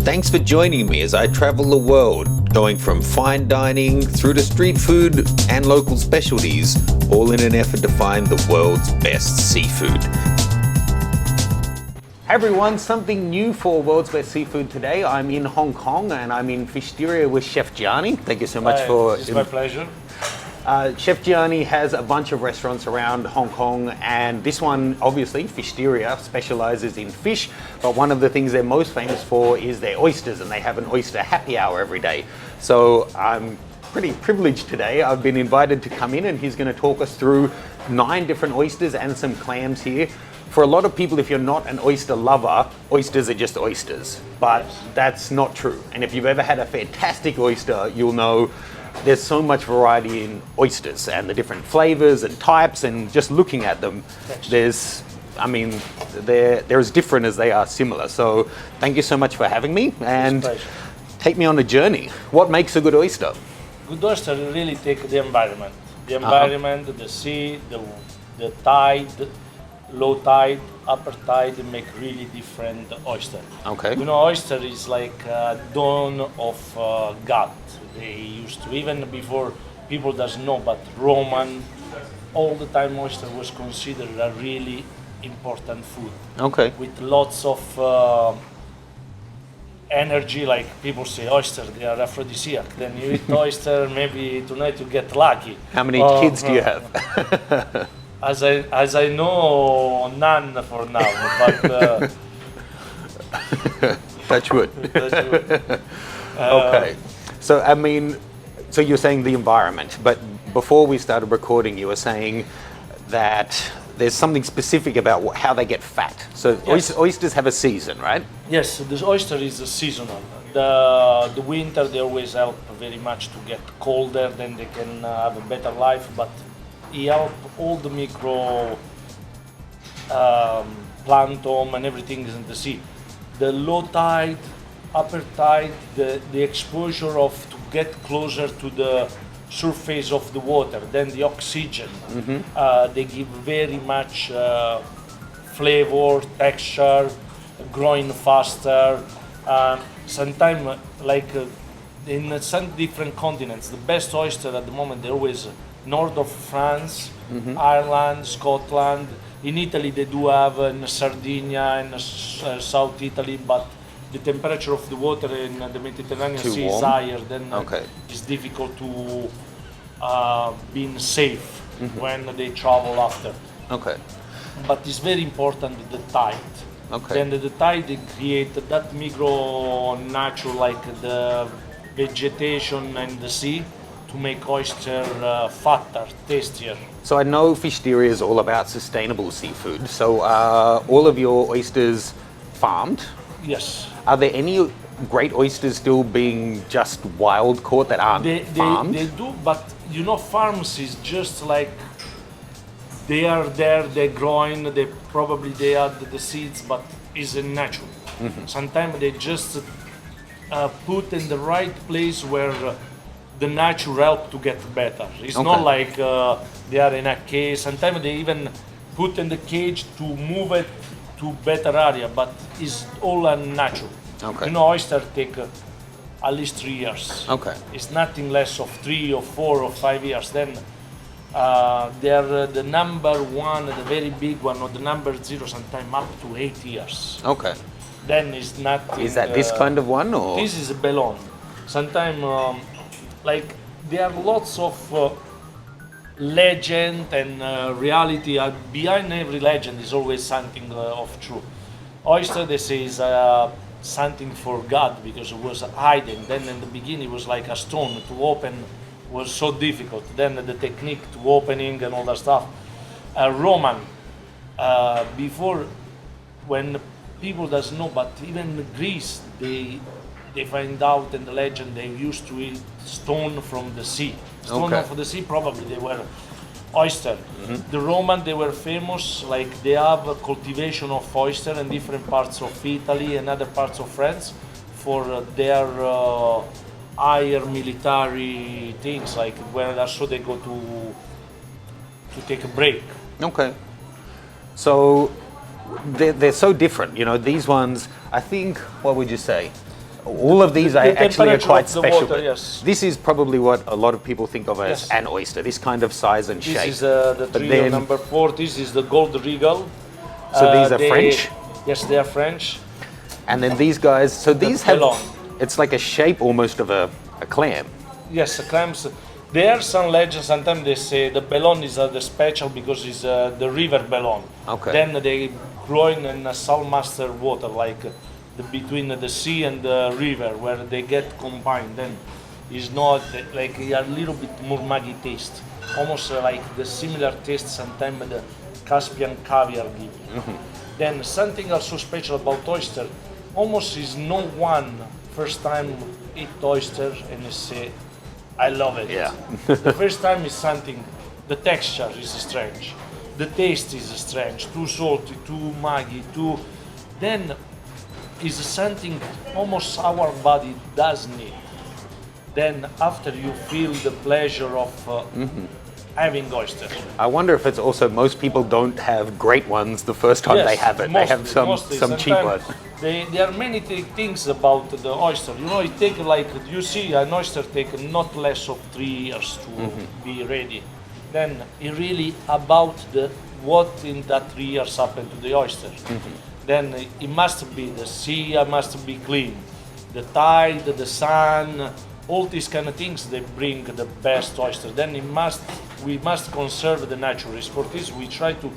Thanks for joining me as I travel the world, going from fine dining through to street food and local specialties, all in an effort to find the world's best seafood. Hey everyone, something new for World's Best Seafood today. I'm in Hong Kong and I'm in Fishteria with Chef Gianni. Thank you so much for... It's my pleasure. Chef Gianni has a bunch of restaurants around Hong Kong, and this one, obviously, Fishteria, specializes in fish, but one of the things they're most famous for is their oysters, and they have an oyster happy hour every day. So I'm pretty privileged today. I've been invited to come in and he's going to talk us through 9 different oysters and some clams here. For a lot of people, if you're not an oyster lover, oysters are just oysters, but that's not true. And if you've ever had a fantastic oyster, you'll know there's so much variety in oysters and the different flavors and types, and just looking at them, they're as different as they are similar. So thank you so much for having me, and take me on a journey. What makes a good oyster? Good oyster really take the environment. The environment, the sea, the tide, low tide, upper tide make really different oyster. Okay. You know, oyster is like a dawn of God. They used to, even before people doesn't know, but Roman, all the time oyster was considered a really important food. Okay. With lots of energy, like people say oyster, they are aphrodisiac. Then you eat oyster, maybe tonight you get lucky. How many kids do you have? As I know, none for now, but touch wood. Touch wood. Okay. So, so you're saying the environment, but before we started recording, you were saying that there's something specific about how they get fat. So Yes. Oysters have a season, right? Yes, the oyster is seasonal. The winter they always help very much to get colder, then they can have a better life, but it help all the micro plankton and everything is in the sea. The low tide, upper tide, the exposure of to get closer to the surface of the water, then the oxygen, they give very much flavor, texture, growing faster. Sometimes, in some different continents, the best oyster at the moment, they're always north of France, Ireland, Scotland. In Italy, they do have in Sardinia and South Italy, but the temperature of the water in the Mediterranean Sea is higher, then it's difficult to be safe when they travel after. Okay. But it's very important the tide. Okay. Then the tide they create that micro nature, like the vegetation and the sea, to make oyster fatter, tastier. So I know Fishteria is all about sustainable seafood. So are all of your oysters farmed? Yes. Are there any great oysters still being just wild caught that aren't farmed? They do, but you know, farms is just like they are there, they're growing, they add the seeds, but it's a natural. Sometimes they just put in the right place where the nature help to get better. It's not like they are in a cage. Sometimes they even put in the cage to move it to better area, but it's all natural. Okay. You know, oyster take at least 3 years. Okay. It's nothing less of 3 or 4 or 5 years. Then they're the number one, the very big one, or the number 0, sometimes up to 8 years. Okay. Then it's nothing. Is that this kind of one, or? This is a bellon. Sometimes, there are lots of legend and reality. Behind every legend is always something of true. Oyster, they say, is something for God because it was hiding. Then in the beginning, it was like a stone to open was so difficult. Then the technique to opening and all that stuff. Roman, before, when people doesn't know, but even Greece, they find out in the legend they used to eat stone from the sea. Stone from the sea, probably they were oyster. The Roman, they were famous, like they have a cultivation of oyster in different parts of Italy and other parts of France for their higher military things, like where also they go to take a break. Okay. So they're so different, you know, these ones, I think, what would you say? All of these are The actually are temperature quite of the special. water, yes. This is probably what a lot of people think of as Yes. an oyster, this kind of size and This shape. is the But trio then- number 4. This is the gold regal. So these are French? Yes, they are French. And then these guys, so these have, bellon. it's like a shape almost of a clam. Yes, the clams. There are some legends. Sometimes they say the bellon is the special because it's the river bellon. Okay. Then they growing in a saltmaster water, like between the sea and the river, where they get combined. Then it's not like a little bit more maggy taste, almost like the similar taste sometimes the Caspian caviar give. Then something also special about oyster, almost is no one first time eat oyster and you say, I love it. Yeah. The first time is something, the texture is strange, the taste is strange, too salty, too maggy, too. Then is something almost our body does need. Then after you feel the pleasure of having oyster. I wonder if it's also most people don't have great ones the first time they have it. They have mostly. some cheap ones. Sometimes there are many things about the oyster. You know, it take like you see an oyster take not less of 3 years to be ready. Then it really about the what in that 3 years happened to the oyster. Then it must be the sea must be clean, the tide, the sun, all these kind of things they bring the best oyster. Then we must conserve the nature. For this we try to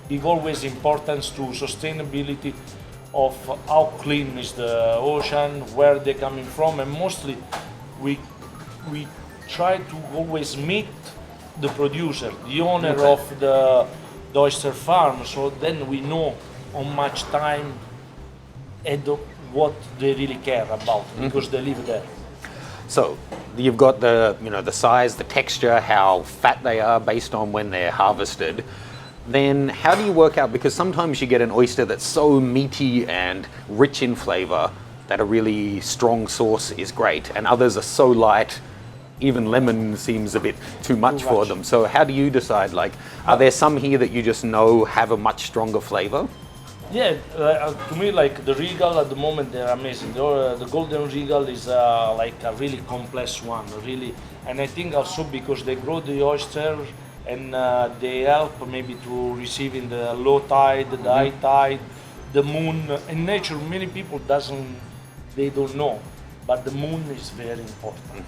give always importance to sustainability of how clean is the ocean, where they're coming from, and mostly we try to always meet the producer, the owner of the oyster farm, so then we know how much time and what they really care about because they live there. So you've got the the size, the texture, how fat they are based on when they're harvested. Then how do you work out, because sometimes you get an oyster that's so meaty and rich in flavor that a really strong sauce is great, and others are so light, even lemon seems a bit too much for them. So how do you decide, like, are there some here that you just know have a much stronger flavor? Yeah, to me, like the regal at the moment, they're amazing. The golden regal is like a really complex one, really, and I think also because they grow the oyster and they help maybe to receive in the low tide, the high tide, the moon. In nature, many people don't know, but the moon is very important.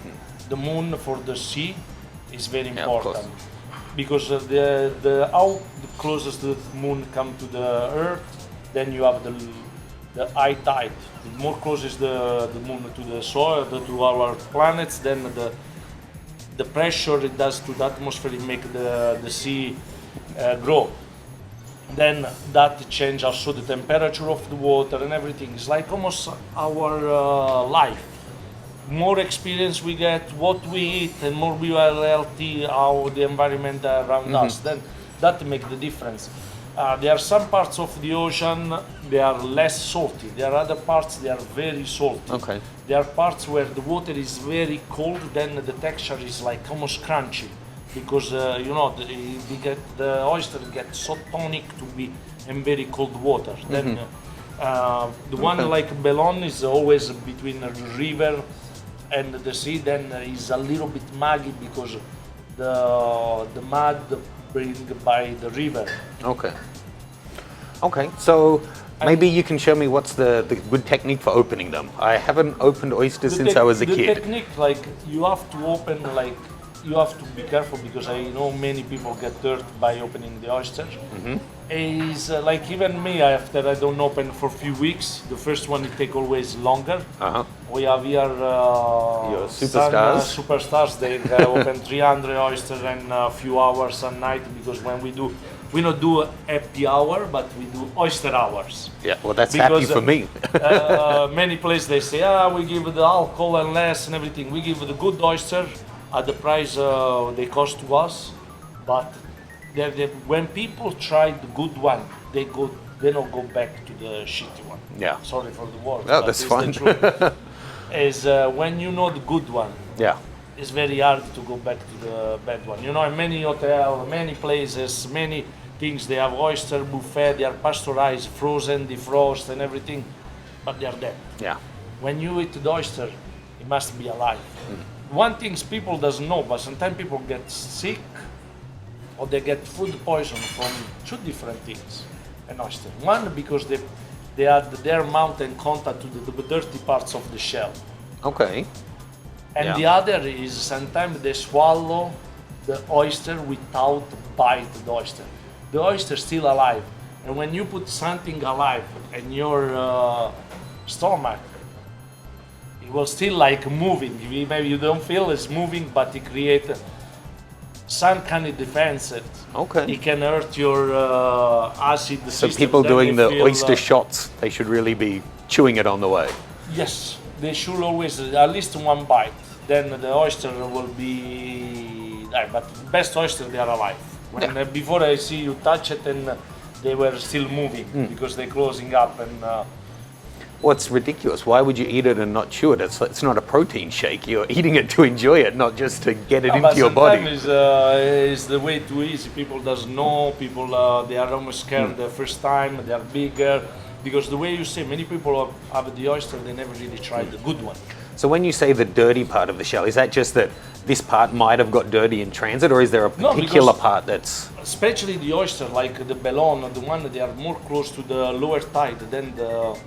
The moon for the sea is very important because the how the closest the moon come to the earth, then you have the high tide. The more closest the moon to the soil, to our planets, then the pressure it does to the atmosphere it make the sea grow. Then that change also the temperature of the water and everything. It's like almost our life. More experience we get, what we eat, and more we are healthy, how the environment around us. Then that makes the difference. There are some parts of the ocean they are less salty. There are other parts they are very salty. Okay. There are parts where the water is very cold, then the texture is like almost crunchy, because the oyster gets so tonic to be in very cold water. Then the one like Bellon is always between the river and the sea. Then is a little bit maggy because the mud bring by the river. Okay. Okay, so maybe you can show me what's the good technique for opening them. I haven't opened oysters since I was a kid. The technique, like you have to open, like you have to be careful because I know many people get hurt by opening the oyster. Is like even me, after I don't open for a few weeks, the first one it take always longer. We have here your superstars. Superstars. They open 300 oysters in a few hours a night because when we don't do happy hour, but we do oyster hours. Yeah, well that's because, happy for me. Many places they say, we give the alcohol and less and everything. We give the good oyster at the price they cost to us, but when people try the good one, they don't go back to the shitty one. Yeah. Sorry for the word. Oh, that's fine. Is when you know the good one. Yeah. It's very hard to go back to the bad one. You know, in many hotels, many places, many things, they have oyster buffet, they are pasteurized, frozen, defrost and everything, but they are dead. Yeah. when you eat the oyster, it must be alive. One thing people doesn't know, but sometimes people get sick or they get food poison from two different things. An oyster. One because they had their mouth in contact to the dirty parts of the shell. Okay. And the other is sometimes they swallow the oyster without bite the oyster. The oyster is still alive. And when you put something alive in your stomach, it will still like moving. Maybe you don't feel it's moving, but it creates some kind of defense. Okay. It can hurt your acid So system. people Then doing they the feel, oyster shots, they should really be chewing it on the way. Yes, they should always at least one bite. Then the oyster will be alive. But best oyster they are alive. When before I see you touch it and they were still moving because they're closing up and. What's ridiculous? Why would you eat it and not chew it? It's not a protein shake. You're eating it to enjoy it, not just to get it into your body. Is the way too easy. People doesn't know. People they are almost scared the first time. They are bigger because the way you say, many people have the oyster. They never really tried the good one. So when you say the dirty part of the shell, is that just that this part might have got dirty in transit, or is there a particular part that's... Especially the oyster, like the belon, the one they are more close to the lower tide than the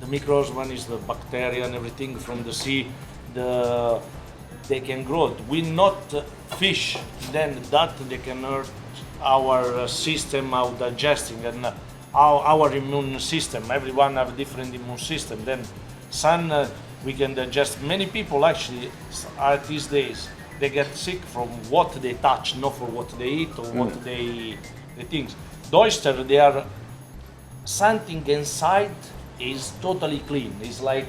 microorganism is the bacteria and everything from the sea. They can grow. We not fish, then that they can hurt our system, our digesting and our immune system. Everyone have a different immune system. Then some we can digest. Many people actually are these days they get sick from what they touch, not for what they eat or what they think. The oyster, they are something inside is totally clean. It's like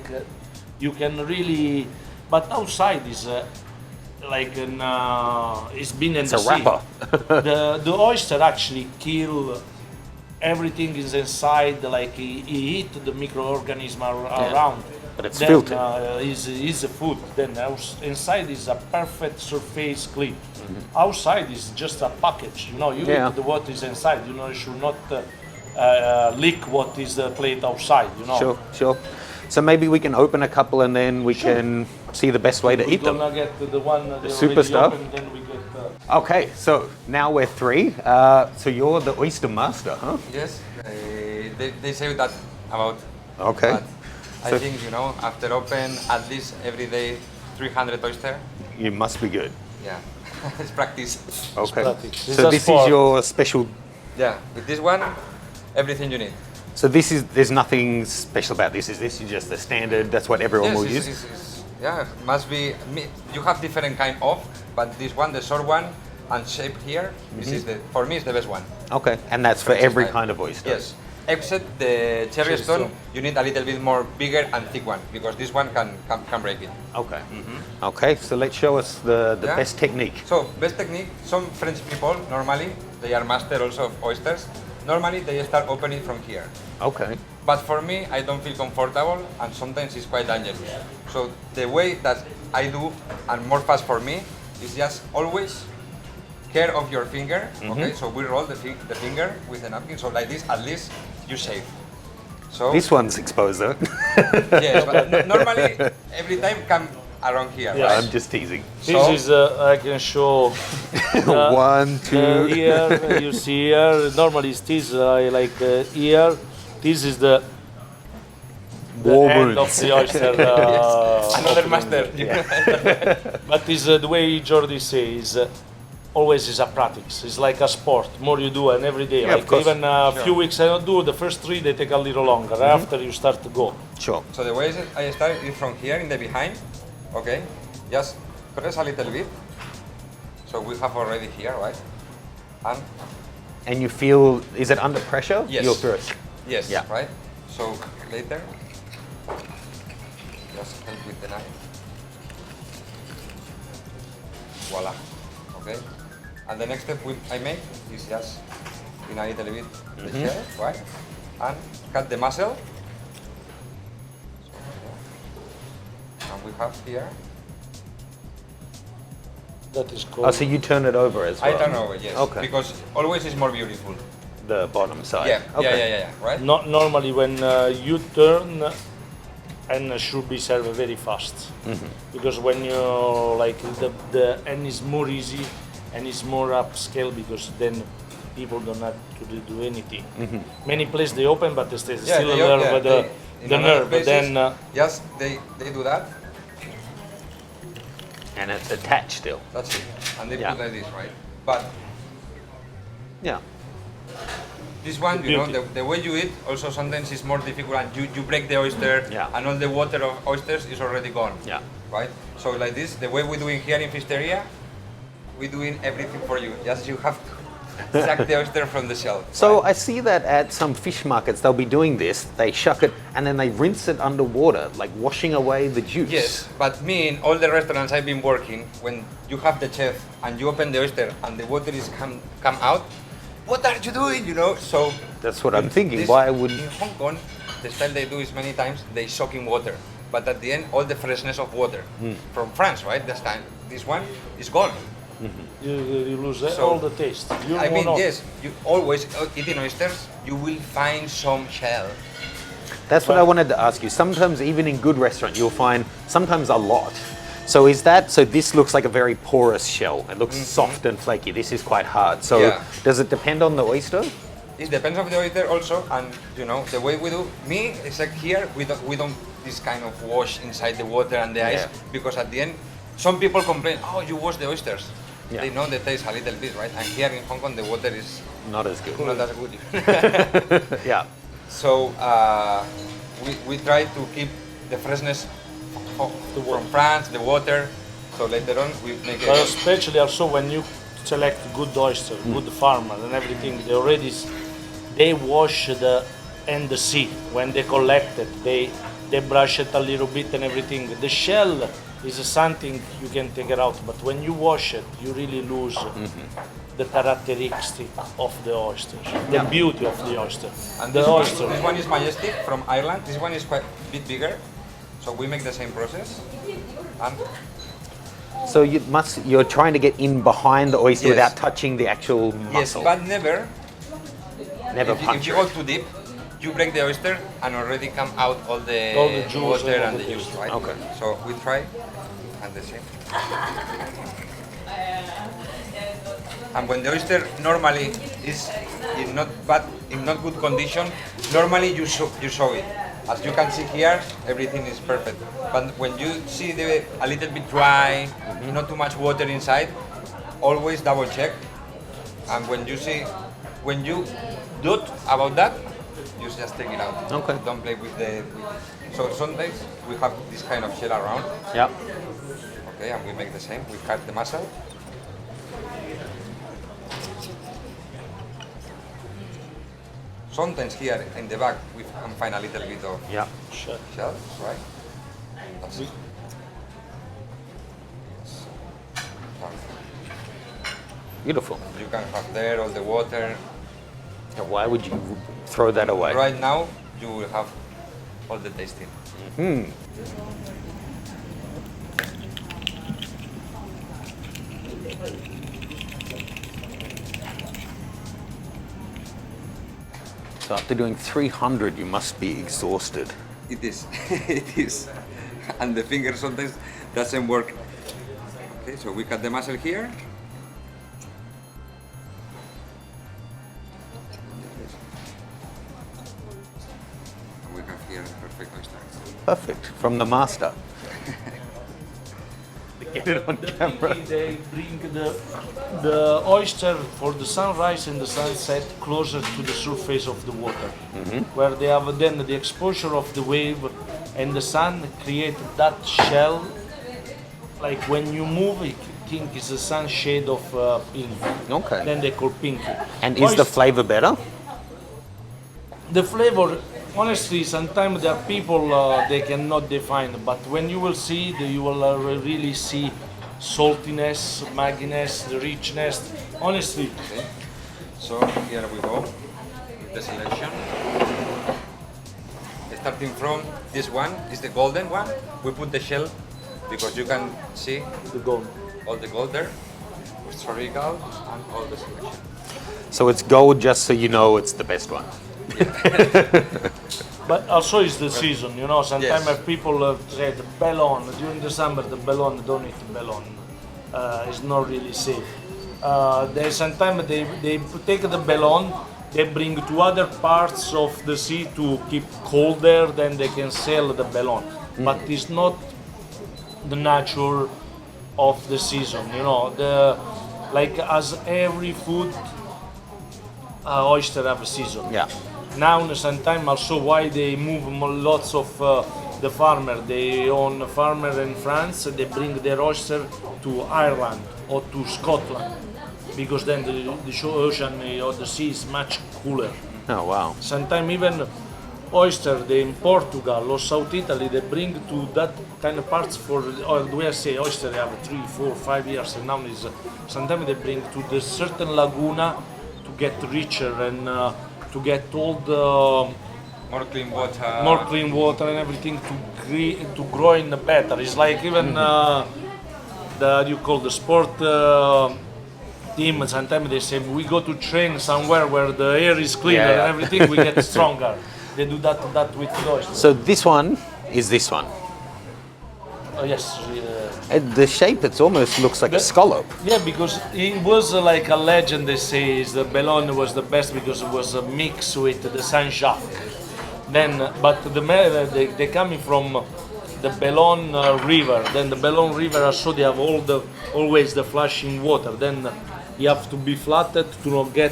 you can really, but outside is like an it's been in It's the a sea. wrapper. The oyster actually kill everything is inside. Like he eat the microorganism around. But it's then, filtered. Is the food. Then inside is a perfect surface clean. Outside is just a package. You know, you eat the what is inside. You know, you should not. Lick what is the plate outside, you know. Sure. So maybe we can open a couple and then we can see the best way to eat them. We're gonna get the one The super stuff. Open, then we get, Okay, so now we're three. So you're the oyster master, huh? Yes, they say that about. Okay. But I think, you know, after open at least every day 300 oyster. You must be good. Yeah, it's practice. Okay. practice. So this is your special. Yeah, with this one, everything you need. So there's nothing special about this. Is just the standard? That's what everyone will use. Yeah, must be. You have different kind of, but this one, the short one, and shape here, this is for me is the best one. Okay, and that's for every kind of oyster. Yes, except the cherry stone, you need a little bit more bigger and thick one because this one can break it. Okay. Okay, so let's show us the best technique. So best technique. Some French people normally they are master also of oysters. Normally they start opening from here. Okay. But for me, I don't feel comfortable and sometimes it's quite dangerous. So the way that I do and more fast for me is just always care of your finger. Okay, so we roll the finger with a napkin. So like this, at least you save. So This one's exposed though. yes, but normally every time come around here. Yeah, right? I'm just teasing. this is I can show. 1, 2. Here you see here. Normally it's this like here. This is the War end of wounds. the oyster. Another master. But is the way Jordi says. Always is a practice. It's like a sport. More you do, and every day. Yeah, of like course. even a few weeks I don't do. The first 3 they take a little longer. After you start to go. Sure. So the way I start is from here in the behind. Okay, just press a little bit. So we have already here, right? And you feel, is it under pressure? Yes. You'll through it. Yes, Yeah. right? So later, just help with the knife. Voila, okay? And the next step I make is just in a little bit the shell, right? And cut the mussel. And we have here. That is cool. Oh, so you turn it over as well? I turn over, yes. Okay. Because always is more beautiful. The bottom side. Yeah, Okay. yeah, right? Not normally when you turn, and should be served very fast. Because when you like the and it's more easy and it's more upscale because then people don't have to do anything. Many places they open, but there's still a nerve with the nerve. But then yes, they do that. And it's attached still. That's it. And they Yeah. put like this, right? But Yeah. this one, you know, the way you eat also sometimes is more difficult, and you break the oyster, Yeah. and all the water of oysters is already gone. Yeah. Right? So like this, the way we do it here in Fishteria, we doing everything for you. Just you have to suck the oyster from the shell. So right? I see that at some fish markets they'll be doing this. They shuck it and then they rinse it underwater, like washing away the juice. Yes, but me in all the restaurants I've been working, when you have the chef and you open the oyster and the water is come out, what are you doing? You know, so That's what I'm thinking. this- Why would in Hong Kong, the style they do is many times they soak in water, but at the end all the freshness of water from France, right? This one is gone. you lose So, all the taste. You I mean, won't- yes, you always eating oysters, you will find some shell. That's what I wanted to ask you. Sometimes even in good restaurant you'll find sometimes a lot. So is that so this looks like a very porous shell. It looks soft and flaky. This is quite hard. So Yeah. does it depend on the oyster? It depends on the oyster also, and you know the way we do. Me, it's like here we don't this kind of wash inside the water and the ice Yeah. because at the end, some people complain, oh, you wash the oysters. Yeah. They know the taste a little bit, right? And here in Hong Kong, the water is Not as good. not as good. Yeah. So we try to keep the freshness from France, the water. So later on, we make But it. especially also when you select good oyster, good farmer and everything, they wash the sea when they collect it. They brush it a little bit and everything. The shell is something you can take it out, but when you wash it, you really lose the characteristic of the oyster, the beauty of the oyster. And The oyster. this one is Majestic from Ireland. This one is quite a bit bigger. So we make the same process. And So you're trying to get in behind the oyster Yes. without touching the actual yes, muscle. but never. Never If punch you it. go too deep, you break the oyster and already come out all the juice water and all and the the juice, juice. right? Okay. So we try and the same. And when the oyster normally is in not good condition, normally you show it. As you can see here, everything is perfect. But when you see a little bit dry, not too much water inside, always double check. And when you doubt about that, you just take it out. Okay. Don't play with so sometimes we have this kind of shell around. Yep. Okay, and we make the same. We cut the muscle. Sometimes here in the back we can find a little bit of Yep. shell, right? That's it. Beautiful. You can have there all the water. Now, why would you throw that away? Right now you will have all the tasting. So after doing 300, you must be exhausted. It is, it is. And the finger sometimes doesn't work. Okay, so we cut the muscle here. And we have here perfect oyster. Perfect. From the master. Get it on camera. They bring the oyster for the sunrise and the sunset closer to the surface of the water, where they have then the exposure of the wave and the sun create that shell. Like when you move, I think it's a sunshade of pink. Okay. Then they call pinky. And is the Oyster- flavor better? the flavor, honestly, sometimes there are people they cannot define, but when you will see, you will really see saltiness, magginess, the richness. Honestly, Okay. So here we go with the selection. Starting from this one is the golden one. We put the shell because you can see the gold. all the gold there, historical and all the selection. So it's gold just so you know it's the best one. But also it's the season, you know. Sometimes Yes. people say the bellon during the summer. The bellon, don't eat the bellon. It's not really safe. They sometimes they take the bellon, they bring to other parts of the sea to keep colder, then they can sell the bellon. But it's not the nature of the season, you know. Like as every food, oyster have a season. Yeah. Now sometimes also why they move lots of the farmer. They own a farmer in France. They bring their oyster to Ireland or to Scotland because then the ocean or the sea is much cooler. Oh wow. Sometimes even oyster they in Portugal or South Italy they bring to that kind of parts for or the way I say oyster they have 3, 4, 5 years and now is sometimes they bring to the certain laguna to get richer and to get all the More clean water. and everything to grow in better. It's like even the you call the sport team. Sometimes they say we go to train somewhere where the air is cleaner Yeah, yeah. and everything. We get stronger. They do that with the oyster. So this one is this one. Yes. The shape, it almost looks like a scallop. Yeah, because it was like a legend. They say is the bellon was the best because it was a mix with the Saint Jacques. Then, but they coming from the Bellon River. Then the Bellon River also they have always the flashing water. Then you have to be flattened to not get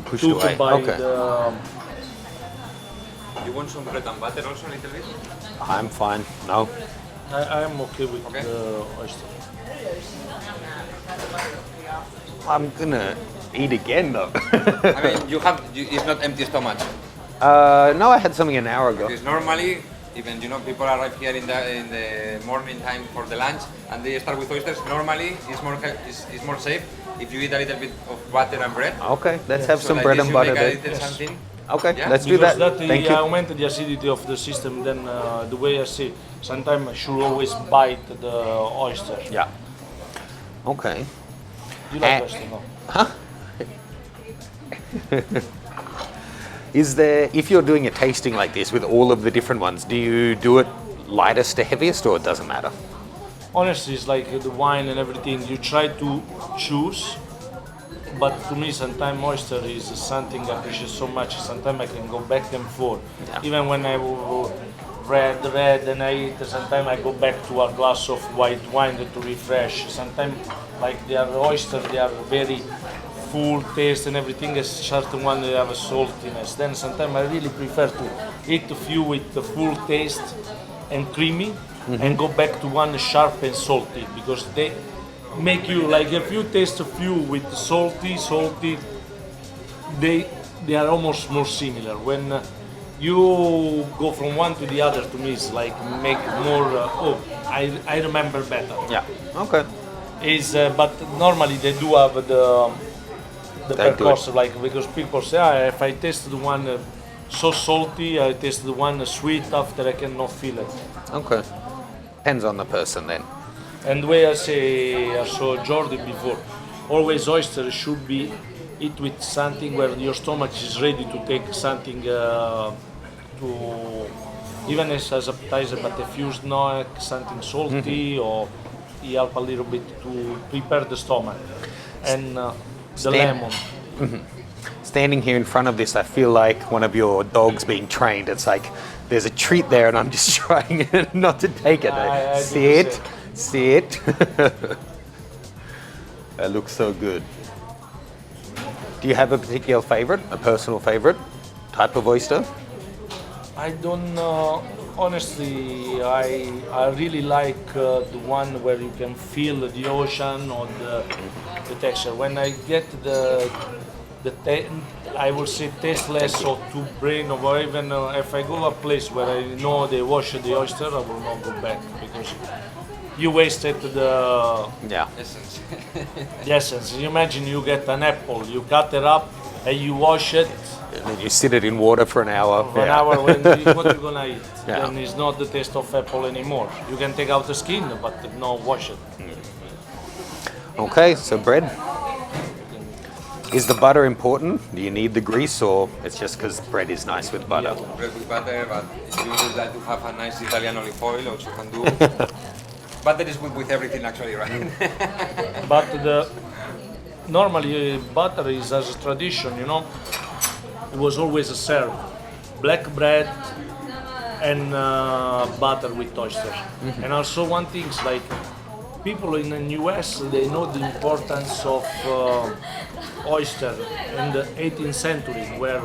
Pushed took away. by Okay. the. You want some bread and butter also a little bit? I'm fine. No. I am okay with Okay. the oyster. I'm gonna eat again though. I mean, it's not empty stomach. No, I had something an hour ago. Because normally, even people arrive here in the morning time for the lunch, and they start with oysters. Normally, it's more safe if you eat a little bit of butter and bread. Okay, let's have So some like bread this and you butter make a then. little something. Okay, Yeah. let's do Because that. that Thank you. augmented the acidity of the system. Then the way I see, sometimes I should always bite the oyster. Yeah. Okay. You like And- oyster, no? Is there, if you're doing a tasting like this with all of the different ones, do you do it lightest to heaviest or it doesn't matter? Honestly, it's like the wine and everything. You try to choose, but to me, sometimes oyster is something I appreciate so much. Sometimes I can go back and forth. Yeah. Even when I will red, and I eat, sometimes I go back to a glass of white wine to refresh. Sometimes, like they are oyster, they are very full taste and everything. A certain one they have a saltiness. Then sometimes I really prefer to eat a few with the full taste and creamy, and go back to one sharp and salty because they make you like if you taste a few with salty, they are almost more similar. When you go from one to the other, to me it's like make more. I remember better. Yeah. Okay. Is but normally they do have the They do percourse like because people say if I tasted one so salty, I tasted one sweet after I cannot feel it. Okay. Depends on the person then. And the way I say I saw Jordi before, always oyster should be eat with something where your stomach is ready to take something to even as appetizer, but a fused snack, something salty or you help a little bit to prepare the stomach. And the Stand- lemon. Standing here in front of this, I feel like one of your dogs being trained. It's like there's a treat there and I'm just trying not to take it. I do See the it, same. see it. That looks so good. Do you have a particular favorite, a personal favorite type of oyster? I don't know. Honestly, I really like the one where you can feel the ocean or the texture. When I get I will say tasteless or too brain or even if I go a place where I know they wash the oyster, I will not go back because you wasted the Yeah. Essence. essence. You imagine you get an apple, you cut it up and you wash it. And then you sit it in water for an hour. For an hour when what you're gonna eat. Yeah. Then it's not the taste of apple anymore. You can take out the skin but not wash it. Okay, so bread. Is the butter important? Do you need the grease, or it's just because bread is nice with butter? Bread with butter, but if you would like to have a nice Italian olive oil, also can do. Butter is good with everything, actually, right? But normally butter is as a tradition, you know. It was always served black bread and butter with oyster. And also one thing is like people in the US, they know the importance of oyster in the 18th century, where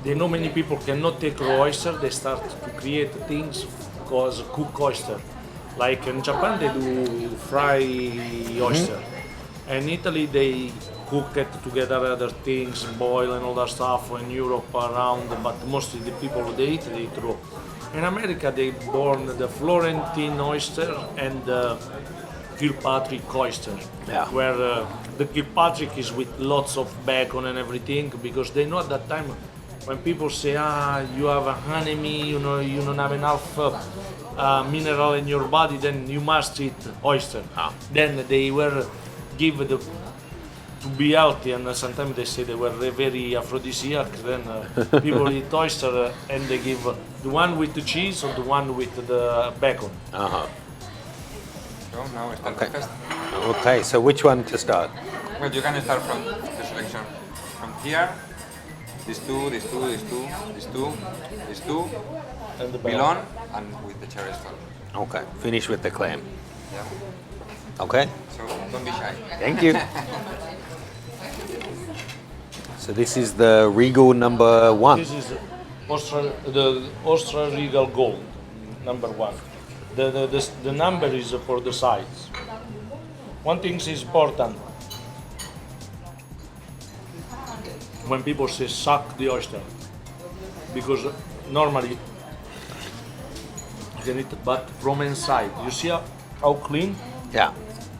they know many people cannot take raw oyster. They start to create things called cook oyster. Like in Japan, they do fry oyster. And in Italy, they cook it together other things, boil and all that stuff. In Europe around, but mostly the people they eat raw. In America, they born the Florentine oyster and the Kilpatrick oyster, where the Kilpatrick is with lots of bacon and everything, because they know at that time when people say, you have a anemia, you know, you don't have enough mineral in your body, then you must eat oyster. Then they were given to be healthy, and sometimes they say they were very aphrodisiac. Then people eat oyster and they give the one with the cheese or the one with the bacon. So now start breakfast. Okay, so which one to start? Well, you can start from the selection. From here, these two, these two, these two, these two, these two, And the Milon, and with the cherry stone. Okay, finish with the clam. Yeah. Okay, So don't be shy. thank you. So this is the Regal number 1. This is the Austria Regal Gold, number 1. The number is for the size. One thing is important. When people say suck the oyster, because normally you can eat it, but from inside, you see how clean? Yeah,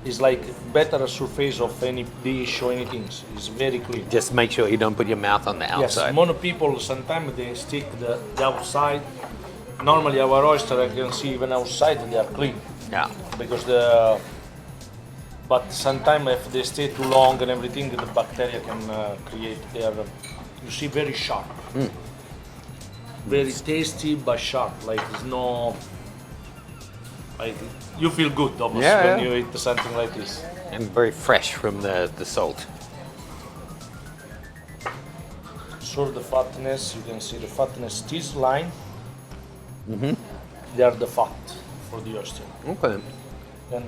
It's like better surface of any dish or anything. It's very clean. just make sure you don't put your mouth on the Yes, outside. mono people sometimes they stick the outside. Normally our oyster I can see even outside they are clean Yeah, because but sometimes if they stay too long and everything, the bacteria can create their. You see, very sharp, very tasty but sharp. Like it's no. Like you feel good almost when you eat something like this. and very fresh from the salt. So the fatness, you can see the fatness. This line, they are the fat for the oyster. Okay. Then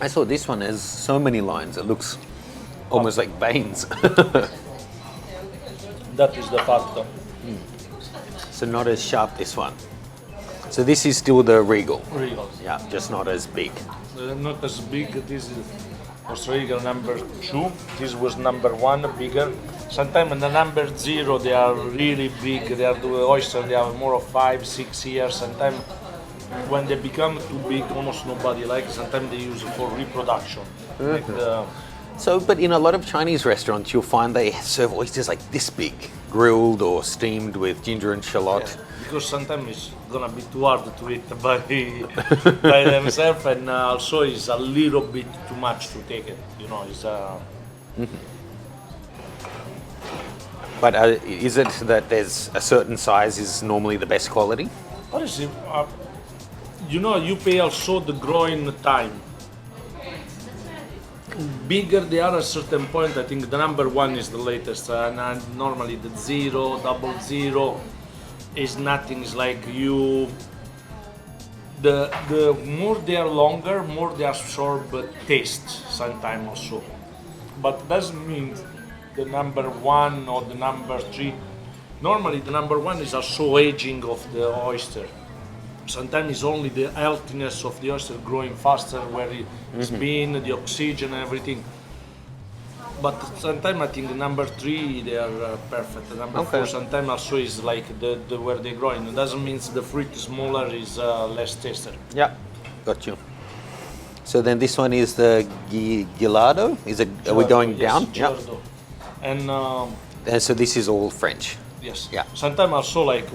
I saw this one has so many lines. It looks almost like veins. that is the fat. So not as sharp, this one. So this is still the Regal. Regal. Yeah, just not as big. Not as big. This is Australia number 2. This was number 1, bigger. Sometimes in the number 0 they are really big. They are the oyster. They have more of 5, 6 years. Sometimes when they become too big, almost nobody likes. Sometimes they use it for reproduction. Like So, but in a lot of Chinese restaurants, you'll find they serve oysters like this big, grilled or steamed with ginger and shallot. because sometimes it's gonna be too hard to eat by themselves, and also it's a little bit too much to take it. You know, it's But is it that there's a certain size is normally the best quality? what is it? You know, you pay also the growing time. Bigger they are at a certain point, I think the number 1 is the latest, and normally the 0, 00 is nothing. It's like you. The more they are longer, more they absorb taste sometimes also. But doesn't mean the number 1 or the number 3. Normally the number 1 is also aging of the oyster. Sometimes it's only the healthiness of the oyster growing faster where it's been, the oxygen and everything. But sometimes I think number 3 they are perfect. Number 4 sometimes also is like the where they grow. It doesn't mean the fruit is smaller is less tasty. Yeah, got you. So then this one is the Gillardo. Is it? Are we going down? Yes, Gilardo. And And so this is all French. yes. Yeah. Sometimes also like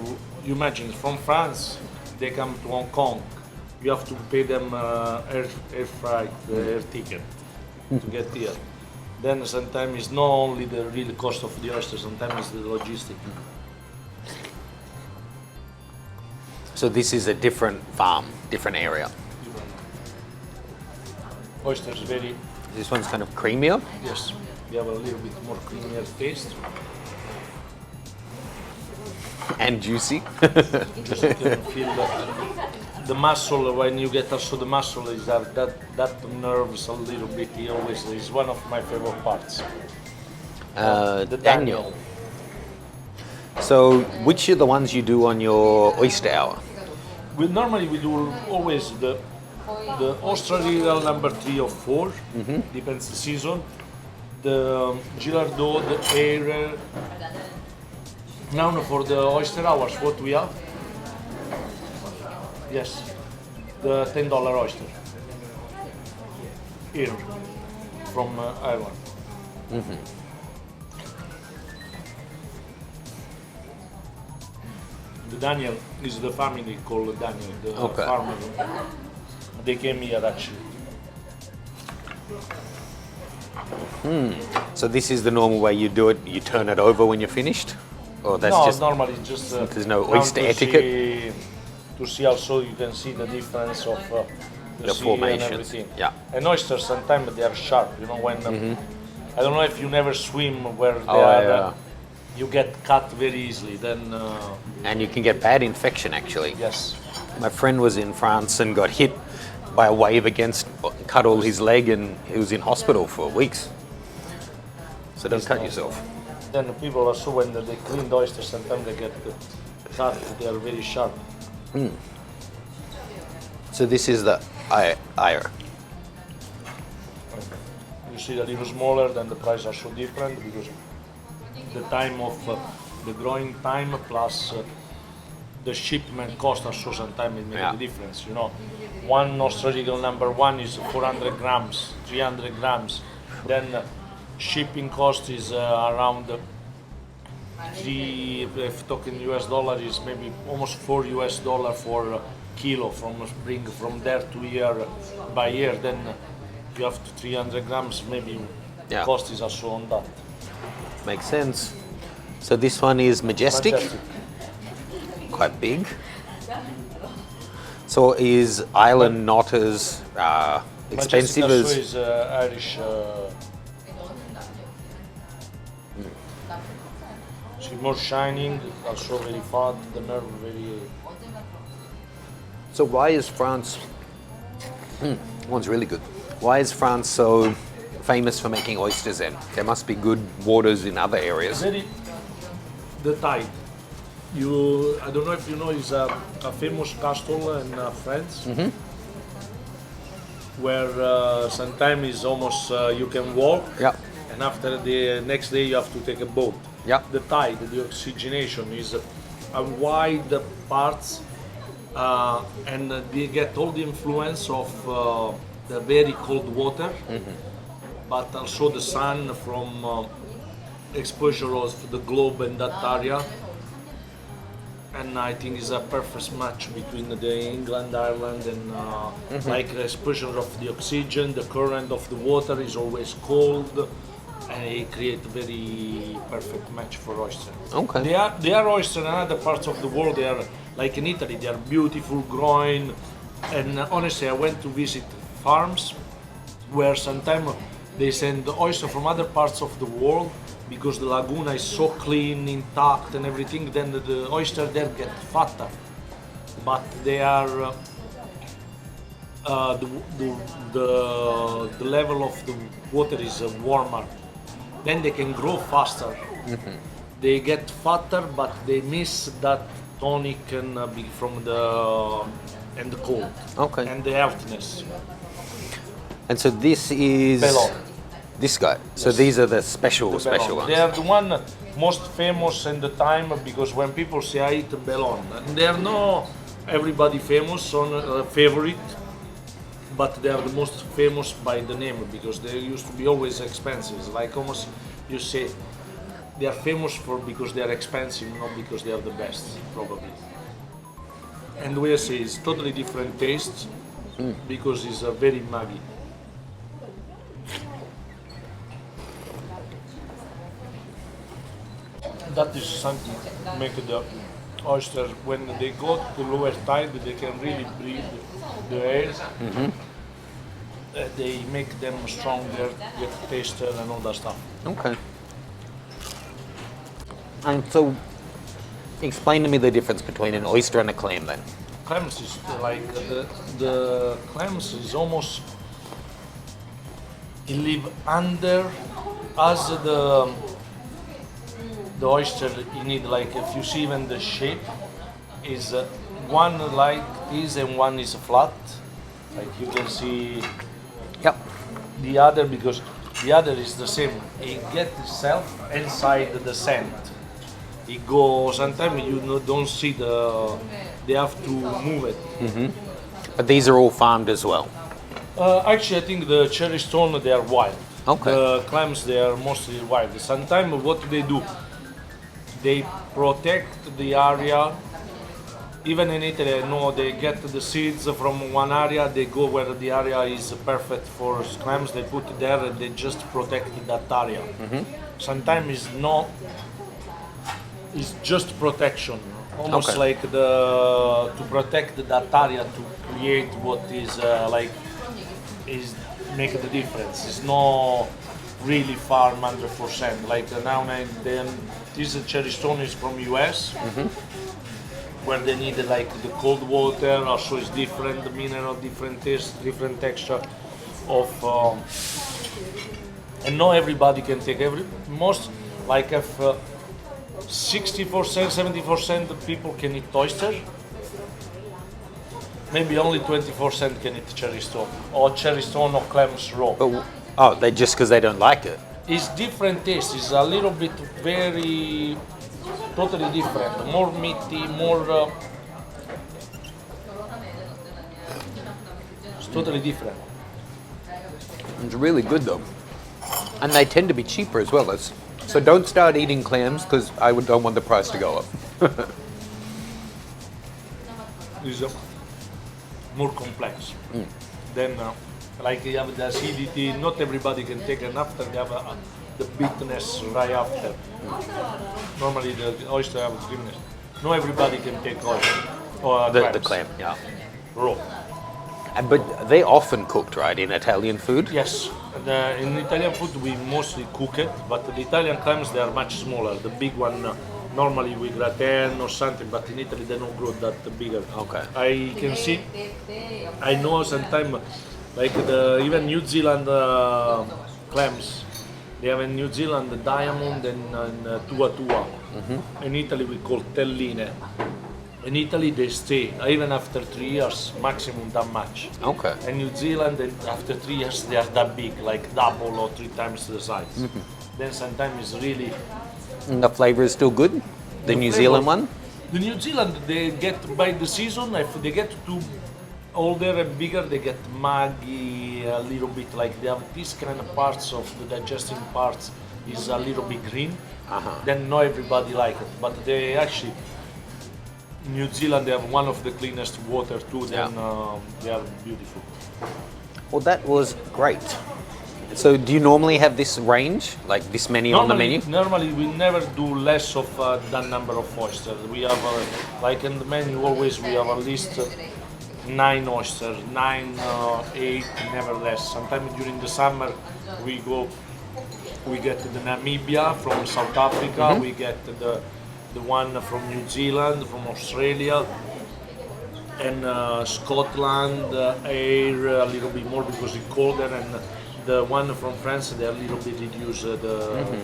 you imagine from France, they come to Hong Kong you have to pay them air freight, air ticket to get here. Then sometimes it's not only the real cost of the oyster, sometimes it's the logistic. So this is a different farm, different area. Oyster is very, This one's kind of creamier. yes, they have a little bit more creamier taste. And juicy. Just you can feel the muscle, when you get also the muscle, is that nerves a little bit. He always is one of my favorite parts. The Daniel. So which are the ones you do on your oyster hour? Normally we do always the Australian number 3 or 4, depends the season. The Gilardo, the Air. Now for the oyster hours, what we have? Yes, the $10 oyster. Here, from Ireland. The Daniel is the family called Daniel, the farmer. They came here actually. So this is the normal way you do it. You turn it over when you're finished, or that's No, just normally just there's no now oyster etiquette. To see also you can see the difference of The sea formations, and everything. yeah. And oysters sometimes they are sharp. You know when I don't know if you never swim where they Oh, are. yeah. You get cut very easily. Then And you can get bad infection actually. yes, My friend was in France and got hit by a wave against, cut all his leg, and he was in hospital for weeks. So don't cut yourself. then the people also when they clean the oysters sometimes they get cut. They are very sharp. So this is the ire. You see a little smaller, then the price are so different because the time of the growing time plus the shipment cost are so sometimes it makes Yeah. a difference. You know, one Australian number 1 is 400 grams, 300 grams. Then shipping cost is around if talking US dollar is maybe almost $4 for a kilo bring from there to here by year. Then you have to 300 grams maybe. Yeah. Cost is also on that. Makes sense. So this one is majestic, Fantastic. quite big. So is Ireland not as expensive Majestic also as? is Irish. It's more shining, also very fat, the nerve very. So why is France? One's really good. Why is France so famous for making oysters? Then there must be good waters in other areas. Very. The tide. I don't know if you know, is a famous castle in France. Where sometimes it's almost you can walk. Yeah. And after the next day you have to take a boat. Yeah. The tide, the oxygenation is a wide parts, and they get all the influence of the very cold water, but also the sun from exposure of the globe in that area. And I think it's a perfect match between the England, Ireland, and like the exposure of the oxygen, the current of the water is always cold, and it creates a very perfect match for oyster. Okay. They are oyster in other parts of the world. They are like in Italy. They are beautiful, growing, and honestly, I went to visit farms where sometimes they send the oyster from other parts of the world because the laguna is so clean, intact, and everything. Then the oyster there get fatter, but they are. The level of the water is warmer, then they can grow faster. They get fatter, but they miss that tonic and from the cold Okay. and the healthiness. And so this is Bellon. this guy. So Yes. these are the special Bellon. ones. They are the one most famous in the time because when people say I eat Bellon, and they are not everybody famous on favorite, but they are the most famous by the name because they used to be always expensive. It's like almost you say they are famous for because they are expensive, not because they are the best, probably. And we say it's totally different tastes because it's very muggy. That is something make the oyster when they go to lower tide they can really breathe the air. They make them stronger, get taster and all that stuff. Okay. And so, explain to me the difference between an oyster and a clam then. Clams is like the clams is almost it live under as the oyster you need like if you see even the shape is one like this and one is flat like you can see Yep. the other because the other is the same it gets itself inside the sand it goes sometimes don't see they have to move it. But these are all farmed as well. Actually I think the cherry stone they are wild. Okay. The clams they are mostly wild. Sometimes what they do they protect the area. Even in Italy, I know they get the seeds from one area, they go where the area is perfect for clams, they put it there and they just protect that area. Sometimes it's just protection, almost Okay. like to protect that area to create what is is make the difference. It's not really farm 100%. Like now and then, this cherry stone is from US, where they need like the cold water. Also, it's different mineral, different taste, different texture of. And not everybody can take most. Like if 60%, 70% of people can eat oyster. Maybe only 20% can eat cherry stone or cherry stone or clams raw. Oh, they just because they don't like it. It's different taste. It's a little bit very totally different. More meaty, more. It's totally different. It's really good though. And they tend to be cheaper as well. So don't start eating clams because don't want the price to go up. It's more complex. Then, like you have the acidity, not everybody can take, and after they have the bitterness right after. Normally the oyster have bitterness. Not everybody can take oyster or The clam, yeah. raw. But they're often cooked, right, in Italian food? Yes, in Italian food we mostly cook it, but the Italian clams they are much smaller. The big one normally we gratin or something, but in Italy they don't grow that bigger. Okay. I can see, I know sometimes like even New Zealand clams, they have in New Zealand the diamond and tua tua. In Italy we call telline. In Italy they stay even after 3 years, maximum that much. Okay. In New Zealand, after 3 years, they are that big, like double or 3 times the size. Then sometimes it's really. And the flavor is still good? The New Zealand one? The New Zealand, they get by the season, if they get too older and bigger, they get muggy a little bit, like they have these kind of parts of the digesting parts is a little bit green. Then not everybody like it, but they actually. New Zealand, they have one of the cleanest water too. Then they are beautiful. Well, that was great. So, do you normally have this range, like this many on the menu? Normally, we never do less of that number of oysters. We have, like in the menu, always we have at least 9 oysters, 9, 8, never less. Sometimes during the summer, we get the Namibia from South Africa. We get the one from New Zealand, from Australia, and Scotland, air a little bit more because it's colder, and the one from France, they a little bit reduce the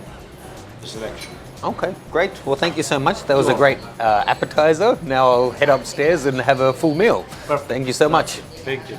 selection. Okay, great. Well, thank you so much. That was a great appetizer. Now I'll head upstairs and have a full meal. Perfect. Thank you so much. Thank you.